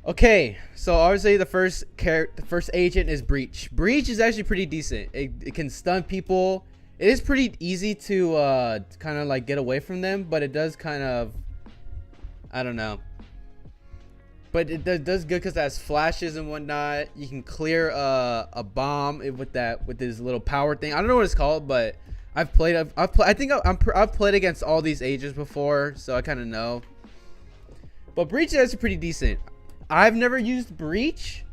Okay, so obviously the first agent is Breach. Breach is actually pretty decent. It can stun people. It is pretty easy to kind of like get away from them, but it does kind of, I don't know. But it does good because it has flashes and whatnot. You can clear a bomb with this little power thing. I don't know what it's called, but I've played against all these agents before, so I kind of know. But Breach is actually pretty decent. I've never used Breach,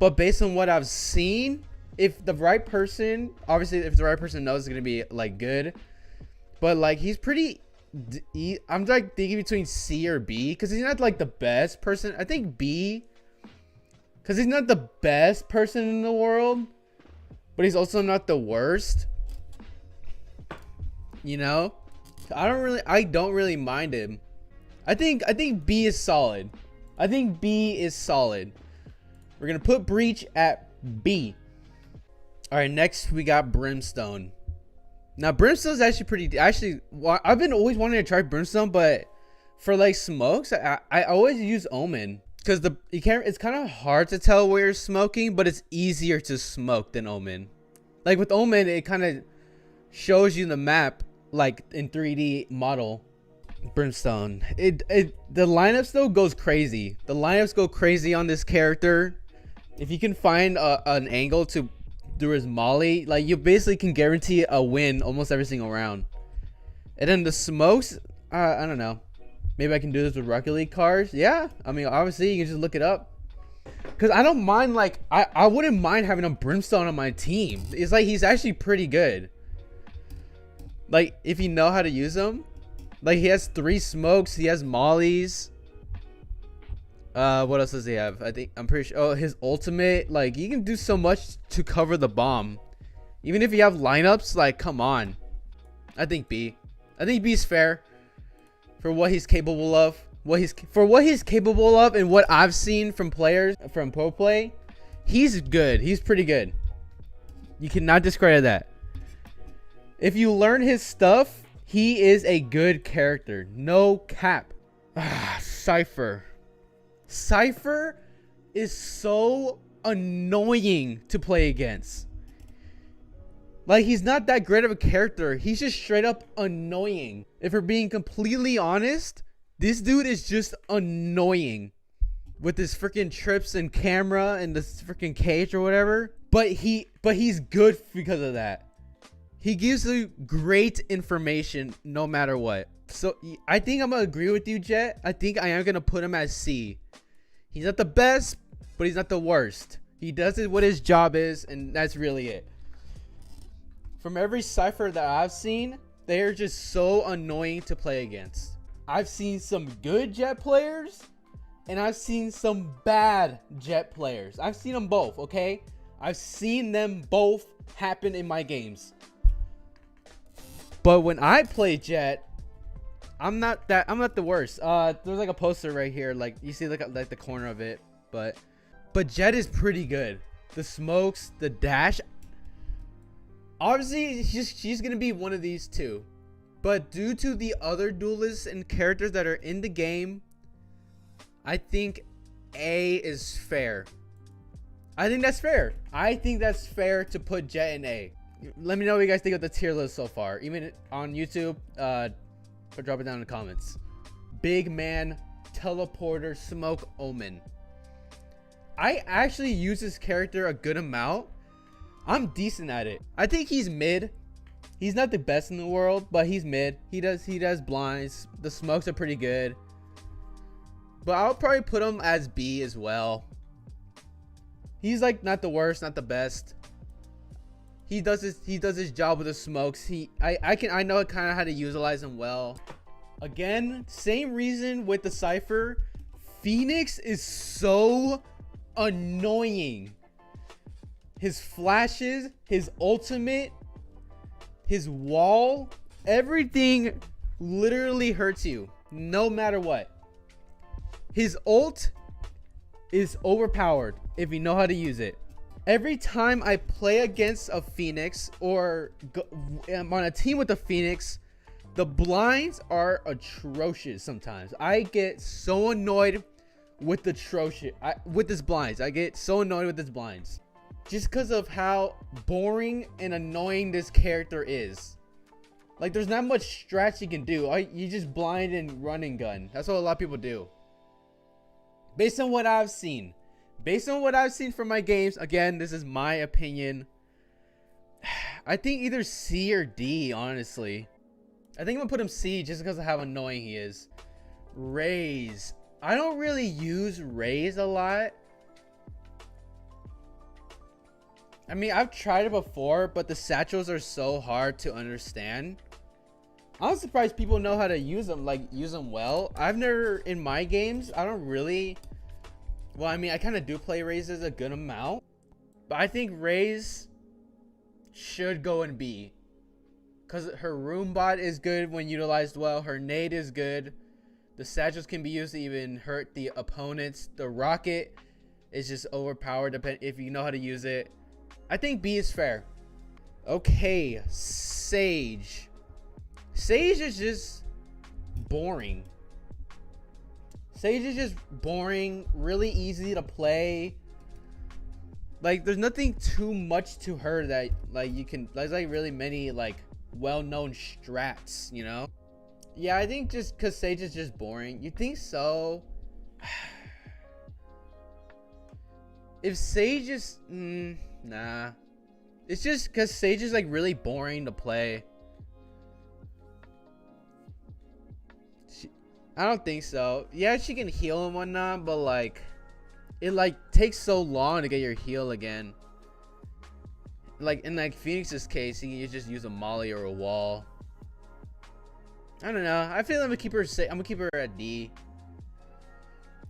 but based on what I've seen, if the right person, obviously if the right person knows, it's gonna be like good. But like he's pretty, I'm like thinking between C or B, because he's not like the best person. I think B, because he's not the best person in the world, but he's also not the worst. You know, I don't really mind him. I think B is solid. I think B is solid. We're gonna put Breach at B. All right, next we got Brimstone. Now Brimstone is actually pretty. I've been always wanting to try Brimstone, but for like smokes, I always use Omen because it's kind of hard to tell where you're smoking, but it's easier to smoke than Omen. Like with Omen, it kind of shows you the map like in 3D model. Brimstone, the lineups though goes crazy. The lineups go crazy on this character. If you can find an angle to do his molly, like you basically can guarantee a win almost every single round. And then the smokes, I don't know, maybe I can do this with Rocket League cars. Yeah, I mean obviously you can just look it up, because I don't mind, like I wouldn't mind having a Brimstone on my team. It's like he's actually pretty good, like if you know how to use him. Like he has 3 smokes, he has mollies. What else does he have? I'm pretty sure. Oh, his ultimate, like you can do so much to cover the bomb. Even if you have lineups, like come on. I think B is fair for what he's capable of. What he's capable of and what I've seen from players from pro play. He's good. He's pretty good. You cannot discredit that. If you learn his stuff, he is a good character. No cap. Cypher. Cypher is so annoying to play against. Like, he's not that great of a character. He's just straight up annoying. If we're being completely honest, this dude is just annoying. With his freaking trips and camera and this freaking cage or whatever. But he's good because of that. He gives you great information no matter what. So I think I'm gonna agree with you, Jett. I think I am gonna put him as C. He's not the best, but he's not the worst. He does it what his job is, and that's really it. From every Cypher that I've seen, they are just so annoying to play against. I've seen some good Jett players, and I've seen some bad Jett players. I've seen them both, okay? I've seen them both happen in my games. But when I play Jett, I'm not the worst. There's like a poster right here, like you see like the corner of it, but Jett is pretty good. The smokes, the dash. Obviously, she's gonna be one of these two, but due to the other duelists and characters that are in the game, I think A is fair. I think that's fair. I think that's fair to put Jett in A. Let me know what you guys think of the tier list so far, even on YouTube. Or drop it down in the comments. Big man, teleporter, smoke, Omen. I actually use this character a good amount. I'm decent at it. I think he's mid. He's not the best in the world, but he's mid. He does blinds. The smokes are pretty good. But I'll probably put him as B as well. He's like not the worst, not the best. He does his job with the smokes. I know kind of how to utilize him well. Again, same reason with the Cypher. Phoenix is so annoying. His flashes, his ultimate, his wall, everything literally hurts you no matter what. His ult is overpowered if you know how to use it. Every time I play against a Phoenix or I'm on a team with a Phoenix, the blinds are atrocious sometimes. I get so annoyed with the atrocious with his blinds. I get so annoyed with his blinds just because of how boring and annoying this character is. Like, there's not much strats you can do. You just blind and run and gun. That's what a lot of people do. Based on what I've seen. Based on what I've seen from my games. Again, this is my opinion. I think either C or D, honestly. I think I'm gonna put him C just because of how annoying he is. Raze. I don't really use Raze a lot. I mean, I've tried it before, but the satchels are so hard to understand. I'm surprised people know how to use them, like use them well. I've never, in my games, I don't really, well, I mean, I kind of do play Razes a good amount, but I think Raze should go in B because her room bot is good when utilized well. Her nade is good. The satchels can be used to even hurt the opponents. The rocket is just overpowered if you know how to use it. I think B is fair. Okay, Sage. Sage is just boring. Sage is just boring, really easy to play. Like, there's nothing too much to her that, like, you can, there's like really many, like, well-known strats, you know? Yeah, I think just because Sage is just boring. You think so? If Sage is, nah. It's just because Sage is like really boring to play. I don't think so. Yeah, she can heal and whatnot, but like, it like takes so long to get your heal again. Like in like Phoenix's case, you just use a molly or a wall. I don't know. I feel I'm gonna keep her. I'm gonna keep her at D.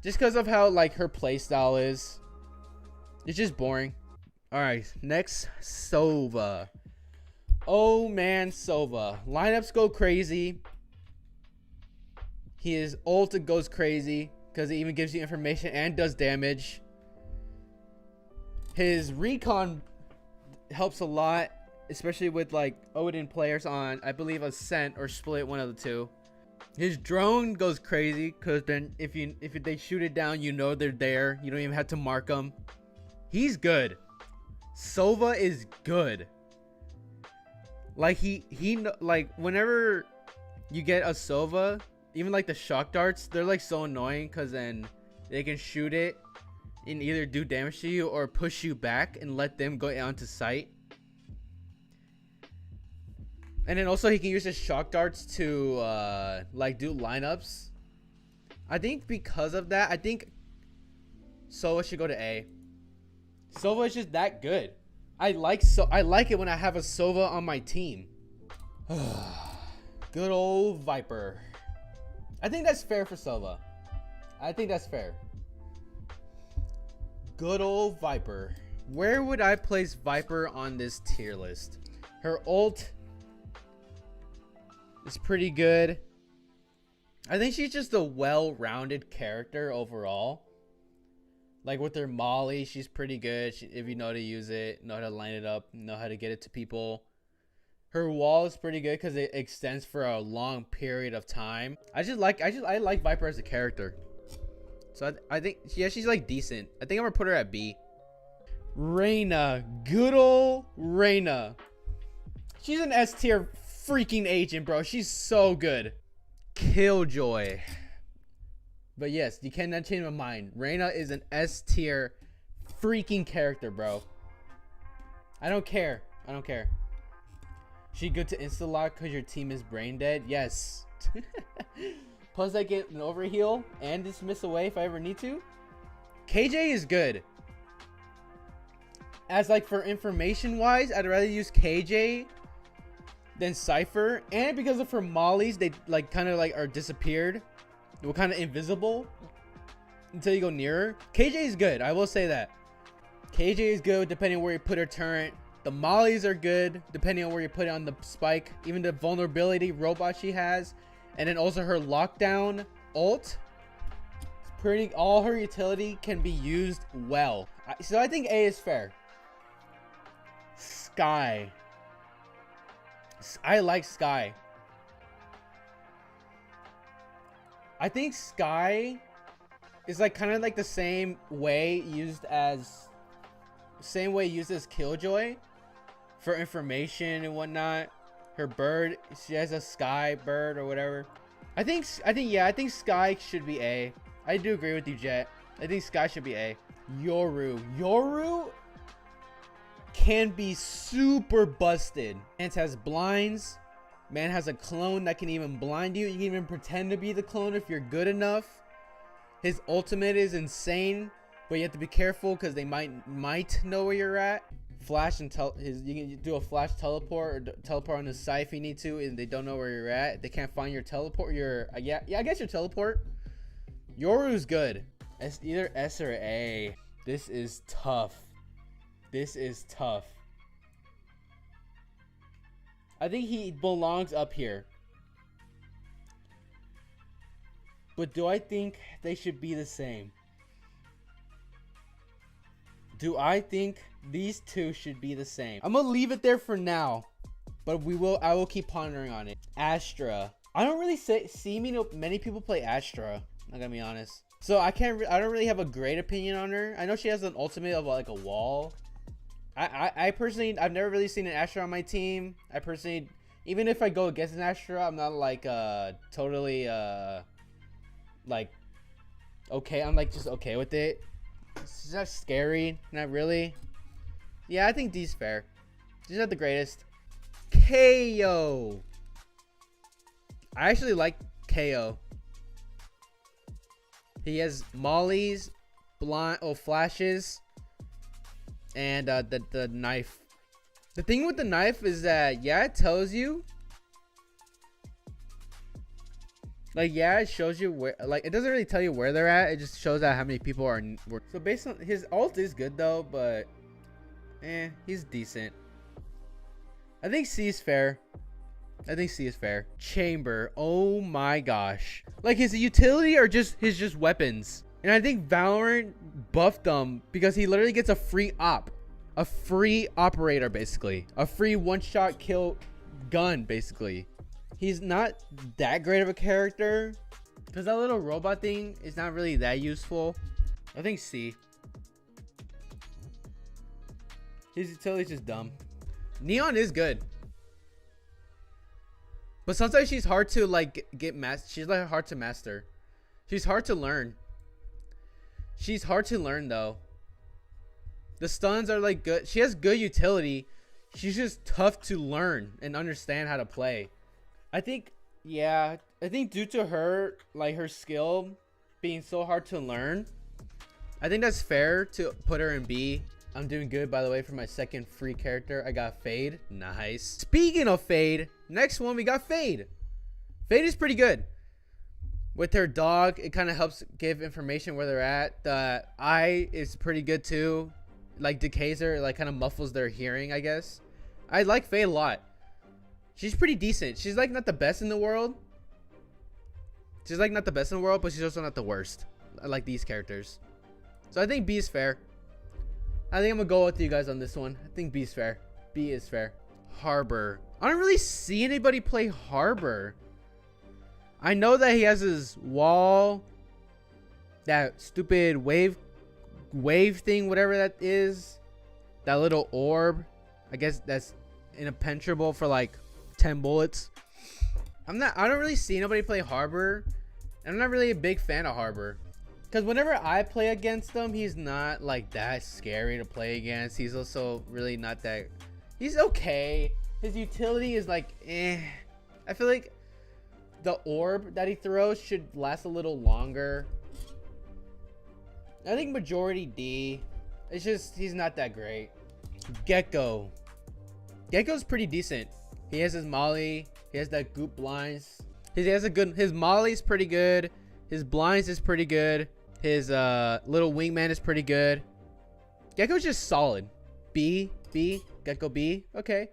Just because of how like her playstyle is. It's just boring. All right, next, Sova. Oh man, Sova. Lineups go crazy. His ult goes crazy because it even gives you information and does damage. His recon helps a lot, especially with like Odin players on, I believe, Ascent or Split, one of the two. His drone goes crazy because then if they shoot it down, you know they're there. You don't even have to mark them. He's good. Sova is good. Like like whenever you get a Sova, even like the shock darts, they're like so annoying because then they can shoot it and either do damage to you or push you back and let them go onto sight. And then also he can use his shock darts to like do lineups. I think because of that, I think Sova should go to A. Sova is just that good. I like it when I have a Sova on my team. Good old Viper. I think that's fair for Sova. I think that's fair. Good old Viper. Where would I place Viper on this tier list? Her ult is pretty good. I think she's just a well-rounded character overall. Like with her molly, she's pretty good. If you know how to use it, know how to line it up, know how to get it to people. Her wall is pretty good because it extends for a long period of time. I like Viper as a character. So I think, yeah, she's like decent. I think I'm gonna put her at B. Reyna, good old Reyna. She's an S tier freaking agent, bro. She's so good. Killjoy. But yes, you cannot change my mind. Reyna is an S tier freaking character, bro. I don't care. I don't care. She good to insta-lock because your team is brain dead? Yes. Plus I get an overheal and dismiss away if I ever need to. KJ is good. As like for information wise, I'd rather use KJ than Cypher. And because of her mollies, they like kind of like are disappeared. They were kind of invisible until you go nearer. KJ is good. I will say that. KJ is good depending on where you put her turret. The mollies are good depending on where you put it on the spike. Even the vulnerability robot she has. And then also her lockdown ult. Pretty, all her utility can be used well. So I think A is fair. Skye. I like Skye. I think Skye is like kind of like the same way used as Killjoy for information and whatnot. Her bird, she has a Skye bird or whatever. I think Skye should be A. I do agree with you, Jett. I think Skye should be A. Yoru can be super busted. Man has blinds. Man has a clone that can even blind you. You can even pretend to be the clone if you're good enough. His ultimate is insane, but you have to be careful because they might know where you're at. Flash and you can do a flash teleport or teleport on the side if you need to, and they don't know where you're at. They can't find your teleport. I guess your teleport. Yoru's good. It's either S or A. This is tough. I think he belongs up here. But do I think they should be the same? Do I think these two should be the same? I'm gonna leave it there for now, but I will keep pondering on it. Astra. I don't really see many people play Astra. I'm gonna be honest. So I don't really have a great opinion on her. I know she has an ultimate of like a wall. I personally, I've never really seen an Astra on my team. I personally, even if I go against an Astra, I'm not like totally like okay. I'm like just okay with it. It's not scary, not really. Yeah, I think D's fair. She's not the greatest. Kayo. I actually like Kayo. He has mollies, flashes, and the knife. The thing with the knife is that, yeah, it tells you. Like, yeah, it shows you where, like, it doesn't really tell you where they're at. It just shows out how many people are. So based on his ult is good though, but he's decent. I think C is fair. Chamber, oh my gosh. Like his utility or just his weapons. And I think Valorant buffed him because he literally gets a free op. A free operator, basically. A free one-shot kill gun, basically. He's not that great of a character because that little robot thing is not really that useful. I think C. His utility is just dumb. Neon is good. But sometimes she's hard to like she's like hard to master. She's hard to learn. She's hard to learn though. The stuns are like good. She has good utility. She's just tough to learn and understand how to play. I think, yeah, I think due to her, like her skill being so hard to learn, I think that's fair to put her in B. I'm doing good, by the way, for my second free character. I got Fade. Nice. Speaking of Fade, next one we got Fade. Fade is pretty good. With her dog, it kind of helps give information where they're at. The eye is pretty good too. Like decays her, like kind of muffles their hearing, I guess. I like Fade a lot. She's pretty decent. She's like not the best in the world. But she's also not the worst. I like these characters. So I think B is fair. I think I'm gonna go with you guys on this one. I think B is fair. B is fair. Harbor. I don't really see anybody play Harbor. I know that he has his wall. That stupid wave thing, whatever that is. That little orb. I guess that's impenetrable for like 10 bullets. I don't really see nobody play Harbor. I'm not really a big fan of Harbor. Because whenever I play against him, he's not like that scary to play against. He's also really not that. He's okay. His utility is like I feel like the orb that he throws should last a little longer. I think majority D. It's just he's not that great. Gecko. Gecko's pretty decent. He has his molly. He has that goop blinds. His molly's pretty good. His blinds is pretty good. His little wingman is pretty good. Gecko's just solid. B. Gecko B. Okay.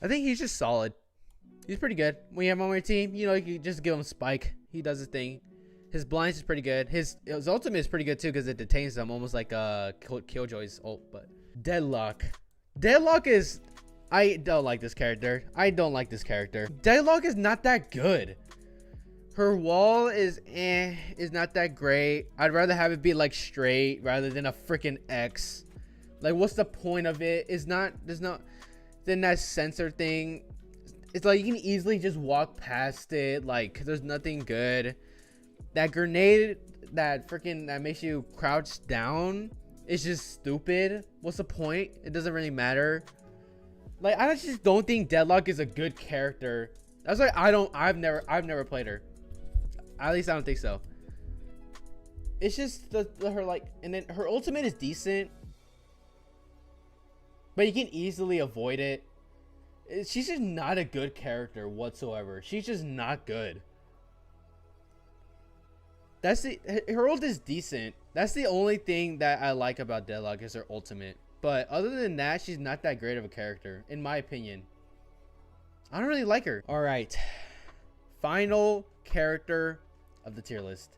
I think he's just solid. He's pretty good. When you have him on your team, you know, you can just give him Spike. He does his thing. His blinds is pretty good. His ultimate is pretty good too because it detains them, almost like Killjoy's ult. But Deadlock. Deadlock is... I don't like this character. Deadlock is not that good. Her wall is not that great. I'd rather have it be like straight rather than a freaking X. Like, what's the point of it? There's not then that sensor thing. It's like you can easily just walk past it. Like, there's nothing good. That grenade that makes you crouch down is just stupid. What's the point? It doesn't really matter. Like, I just don't think Deadlock is a good character. That's why I've never played her. At least I don't think so. It's just her like, and then her ultimate is decent, but you can easily avoid it. She's just not a good character whatsoever. She's just not good. Her ult is decent. That's the only thing that I like about Deadlock is her ultimate. But other than that, she's not that great of a character, in my opinion. I don't really like her. All right, final character of the tier list,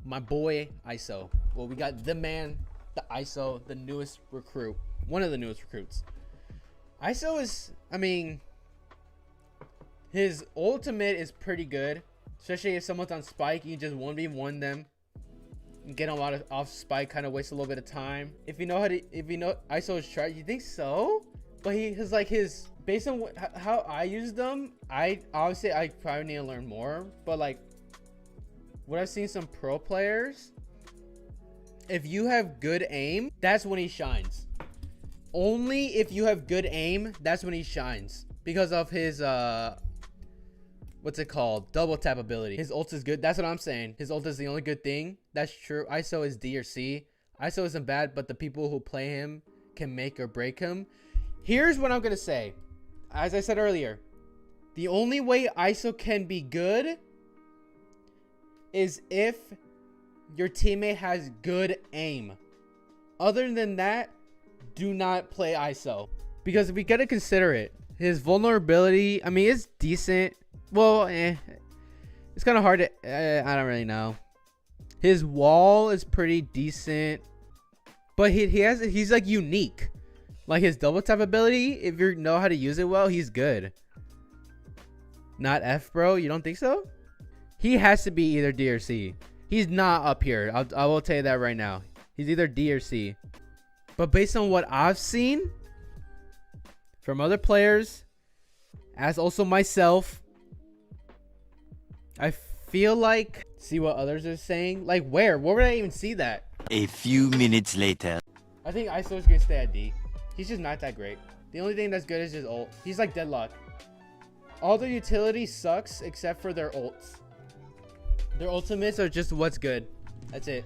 my boy ISO. Well, we got the man, the ISO, the newest recruit, one of the newest recruits. ISO is, I mean, his ultimate is pretty good, especially if someone's on spike. You can just 1v1 them and get a lot of off spike, kind of waste a little bit of time. If you know ISO's strat, you think so? But based on how I use them, I probably need to learn more. But like, what I've seen some pro players, if you have good aim, that's when he shines. Only if you have good aim, that's when he shines, because of his what's it called, double tap ability. His ult is good. That's what I'm saying. His ult is the only good thing. That's true. ISO is D or C. ISO isn't bad, but the people who play him can make or break him. Here's what I'm gonna say. As I said earlier, the only way ISO can be good is if your teammate has good aim. Other than that, do not play ISO, because we gotta consider it. His vulnerability, I mean, it's decent. Well, it's kind of hard to, I don't really know. His wall is pretty decent, but he's like unique. Like, his double tap ability, if you know how to use it well, he's good. Not F, bro. You don't think so? He has to be either D or C. He's not up here. I will tell you that right now. He's either D or C. But based on what I've seen from other players, as also myself, I feel like, see what others are saying. Like, where would I even see that? A few minutes later. I think ISO's gonna stay at D. He's just not that great. The only thing that's good is his ult. He's like Deadlock. All their utility sucks except for their ults. Their ultimates are just what's good. That's it.